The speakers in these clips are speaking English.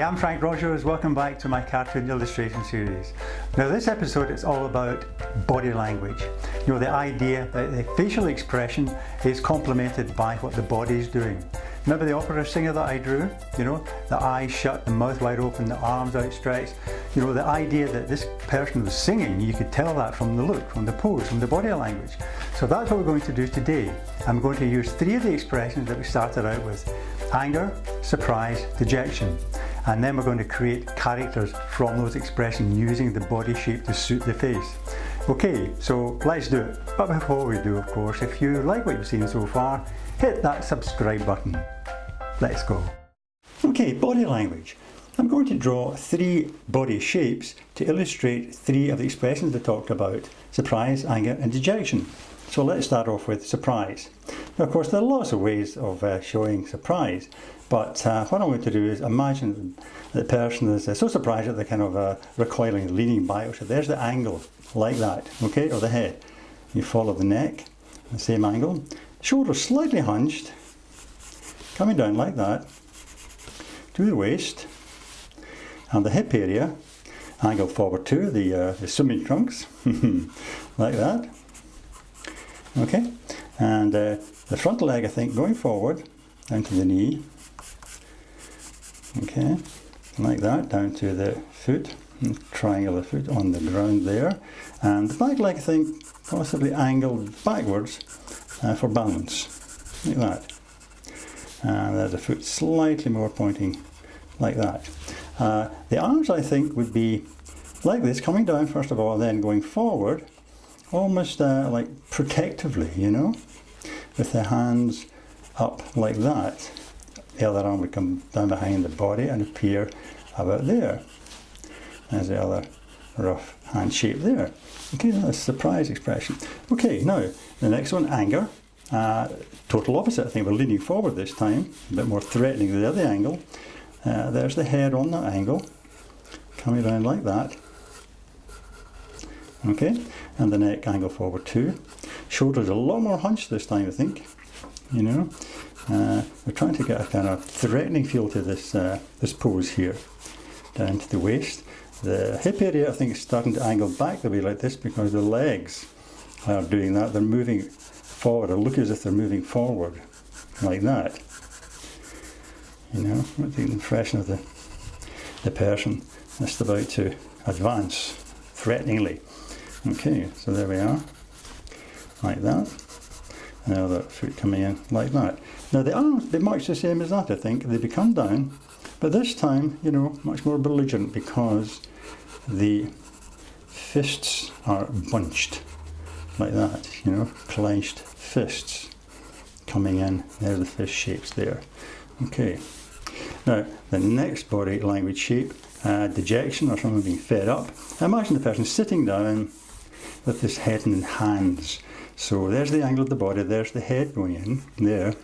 I'm Frank Rodgers. Welcome back to my cartoon illustration series. Now this episode is all about body language. You know, the idea that the facial expression is complemented by what the body is doing. Remember the opera singer that I drew? You know, the eyes shut, the mouth wide open, the arms outstretched. You know, the idea that this person was singing, you could tell that from the look, from the pose, from the body language. So that's what we're going to do today. I'm going to use three of the expressions that we started out with: anger, surprise, dejection. And then we're going to create characters from those expressions using the body shape to suit the face. Okay, so let's do it. But before we do, of course, if you like what you've seen so far, hit that subscribe button. Let's go. Okay, body language. I'm going to draw three body shapes to illustrate three of the expressions I talked about: surprise, anger and dejection. So let's start off with surprise. Now, of course, there are lots of ways of showing surprise, but what I'm going to do is imagine the person is so surprised that they're kind of recoiling, leaning back. So there's the angle, like that, okay, or the head. You follow the neck, the same angle. Shoulders slightly hunched, coming down like that, to the waist, and the hip area, angle forward to the swimming trunks, like that. Okay, and the front leg, I think, going forward, down to the knee. Okay, like that, down to the foot, triangular foot on the ground there. And the back leg, I think, possibly angled backwards for balance, like that. And there's the foot slightly more pointing like that. The arms, I think, would be like this, coming down first of all, then going forward, almost like protectively, you know, with the hands up like that. The other arm would come down behind the body and appear about there. There's the other rough hand shape there. Okay, that's a surprise expression. Okay, now the next one, anger. Total opposite, I think. We're leaning forward this time, a bit more threatening the other angle. There's the head on that angle, coming down like that. Okay, and the neck angle forward too. Shoulders a lot more hunched this time, I think. You know, we're trying to get a kind of threatening feel to this this pose here, down to the waist. The hip area, I think, is starting to angle back the way like this because the legs are doing that. They're moving forward, or look as if they're moving forward, like that. You know, with the impression of the person just about to advance threateningly. Okay, so there we are, like that. And the other foot coming in like that. Now the arms, they're much the same as that, I think. They become down, but this time, you know, much more belligerent because the fists are bunched like that, you know, clenched fists coming in. There's the fist shapes there. Okay. Now the next body language shape, dejection, or someone being fed up. Imagine the person sitting down with his head in hands. So there's the angle of the body, there's the head going in there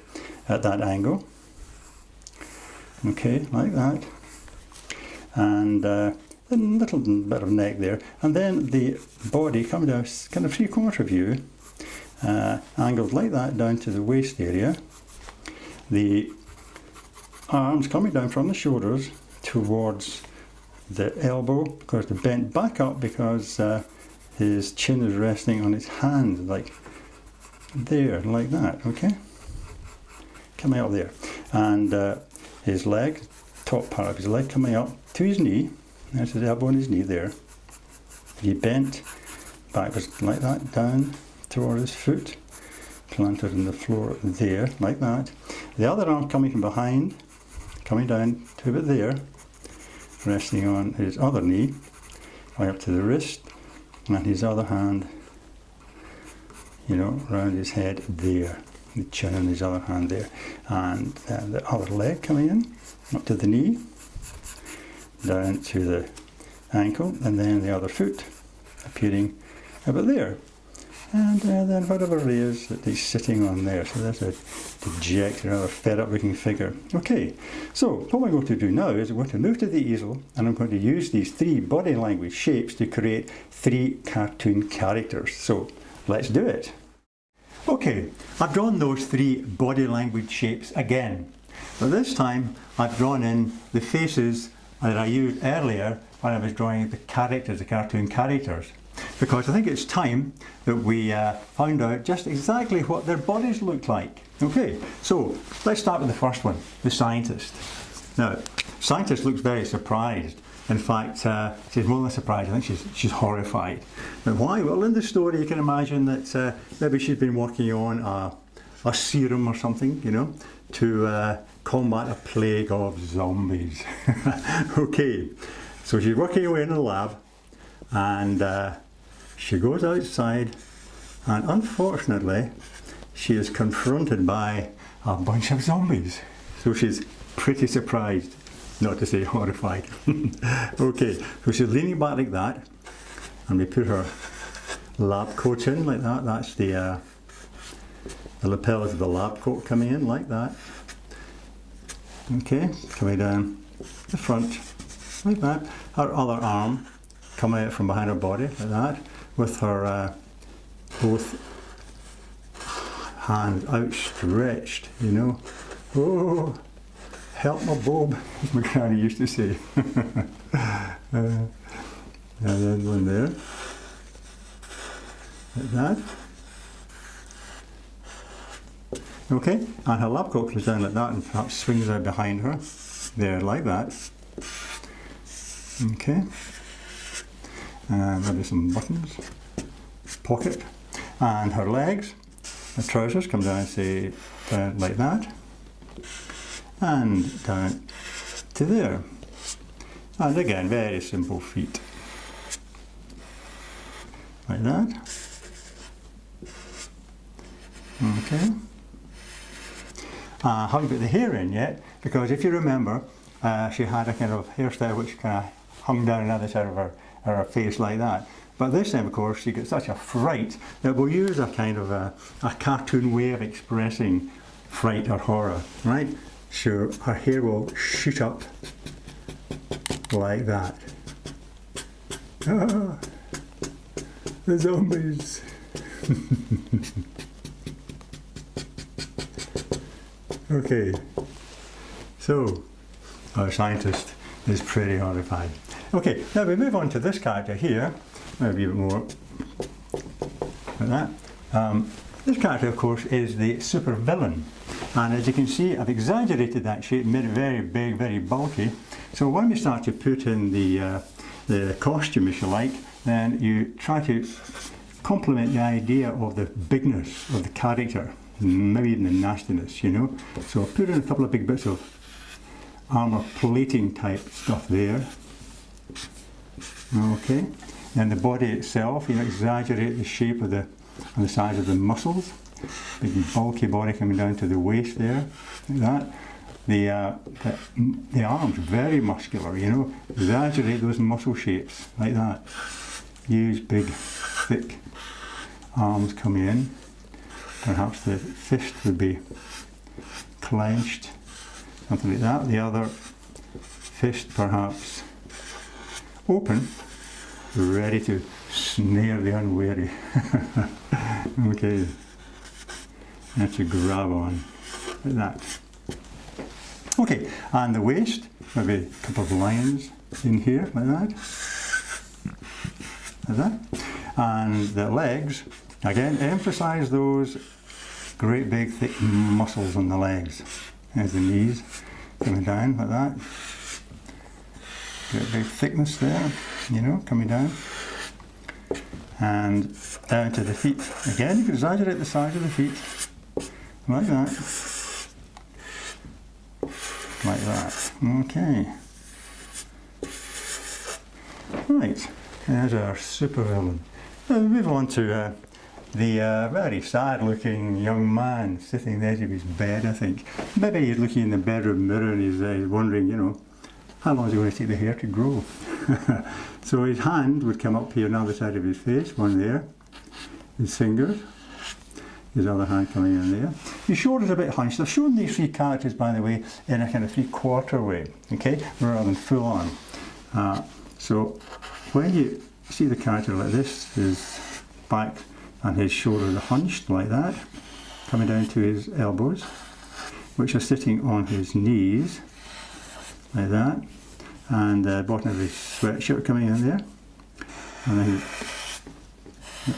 at that angle. Okay, like that. And a little bit of neck there. And then the body coming down, kind of three-quarter view, angled like that down to the waist area. The arms coming down from the shoulders towards the elbow, of course, they're bent back up because his chin is resting on his hand, like there, like that, okay? Coming up there. And his leg, top part of his leg coming up to his knee. There's his elbow and his knee there. He bent backwards like that, down toward his foot, planted in the floor there, like that. The other arm coming from behind, coming down to about there, resting on his other knee, right up to the wrist, and his other hand, you know, around his head there, the chin and his other hand there, and the other leg coming in, up to the knee, down to the ankle, and then the other foot appearing about there. And then whatever it is that he's sitting on there. So that's a dejected, rather fed up looking figure. Okay, so what we're going to do now is we're going to move to the easel, and I'm going to use these three body language shapes to create three cartoon characters. So let's do it. Okay, I've drawn those three body language shapes again. But this time I've drawn in the faces that I used earlier when I was drawing the characters, the cartoon characters. Because I think it's time that we found out just exactly what their bodies looked like. Okay, so let's start with the first one, the scientist. Now, scientist looks very surprised. In fact, she's more than surprised, I think she's horrified. Now why? Well, in the story you can imagine that maybe she's been working on a serum or something, you know, to combat a plague of zombies. Okay, so she's working away in the lab, and she goes outside, and unfortunately she is confronted by a bunch of zombies. So she's pretty surprised, not to say horrified. Okay, so she's leaning back like that, and we put her lab coat in like that. That's the lapels of the lab coat coming in like that. Okay, coming down the front like that. Her other arm coming out from behind her body like that, with her both hands outstretched, you know. Oh, help my Bob, as my granny used to say. And then one there, like that. Okay, and her lab coat comes down like that and perhaps swings out behind her, there like that. Okay, and maybe some buttons, pocket, and her legs, the trousers come down, say, down like that, and down to there. And again, very simple feet, like that. Okay. I haven't put the hair in yet, because if you remember, she had a kind of hairstyle which kind of hung down another side of her face like that. But this time, of course, she got such a fright that we'll use a kind of a cartoon way of expressing fright or horror, right? So her hair will shoot up like that. Ah, the zombies. Okay, so our scientist is pretty horrified. Okay, now we move on to this character here, maybe a bit more like that. This character, of course, is the supervillain, and as you can see, I've exaggerated that shape, made it very big, very bulky. So when we start to put in the costume, if you like, then you try to complement the idea of the bigness of the character, maybe even the nastiness, you know. So I'll put in a couple of big bits of armour plating type stuff there. Okay, and the body itself, you know, exaggerate the shape of and the size of the muscles. Big bulky body coming down to the waist there, like that. The arms, very muscular, you know, exaggerate those muscle shapes, like that. Use big, thick arms coming in. Perhaps the fist would be clenched, something like that. The other fist perhaps open, ready to snare the unwary. Okay, and to grab on, like that. Okay, and the waist, maybe a couple of lines in here, like that. Like that. And the legs, again, emphasise those great big thick muscles on the legs. There's the knees coming down like that. Great big thickness there, you know, coming down. And down to the feet. Again, you can exaggerate the size of the feet. Like that. Like that. Okay. Right, there's our supervillain. Now we move on to the very sad looking young man sitting on the edge of his bed, I think. Maybe he's looking in the bedroom mirror and he's wondering, you know, how long is it going to take the hair to grow? So his hand would come up here on the other side of his face, one there. His fingers, his other hand coming in there. His shoulders a bit hunched. I've shown these three characters, by the way, in a kind of three-quarter way, okay, rather than full on. So when you see the character like this, his back and his shoulders are hunched like that, coming down to his elbows, which are sitting on his knees, like that. and the bottom of his sweatshirt coming in there, and then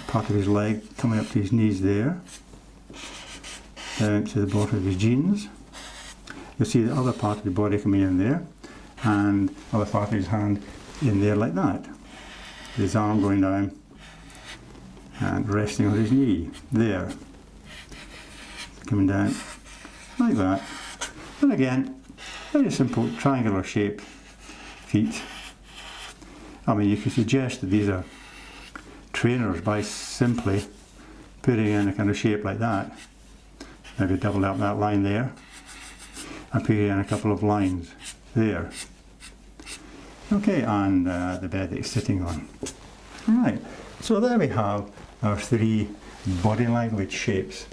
part of his leg coming up to his knees there, down to the bottom of his jeans. You'll see the other part of the body coming in there, and other part of his hand in there like that. His arm going down and resting on his knee there, coming down like that. And again, very simple triangular shape feet. I mean, you could suggest that these are trainers by simply putting in a kind of shape like that. Maybe double up that line there and put in a couple of lines there. Okay, and the bed that he's sitting on. Right, so there we have our 3 body language shapes.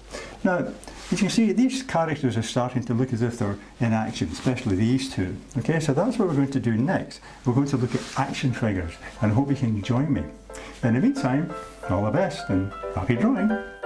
Now, you can see these characters are starting to look as if they're in action, especially these 2. Okay, so that's what we're going to do next. We're going to look at action figures, and I hope you can join me. In the meantime, all the best and happy drawing!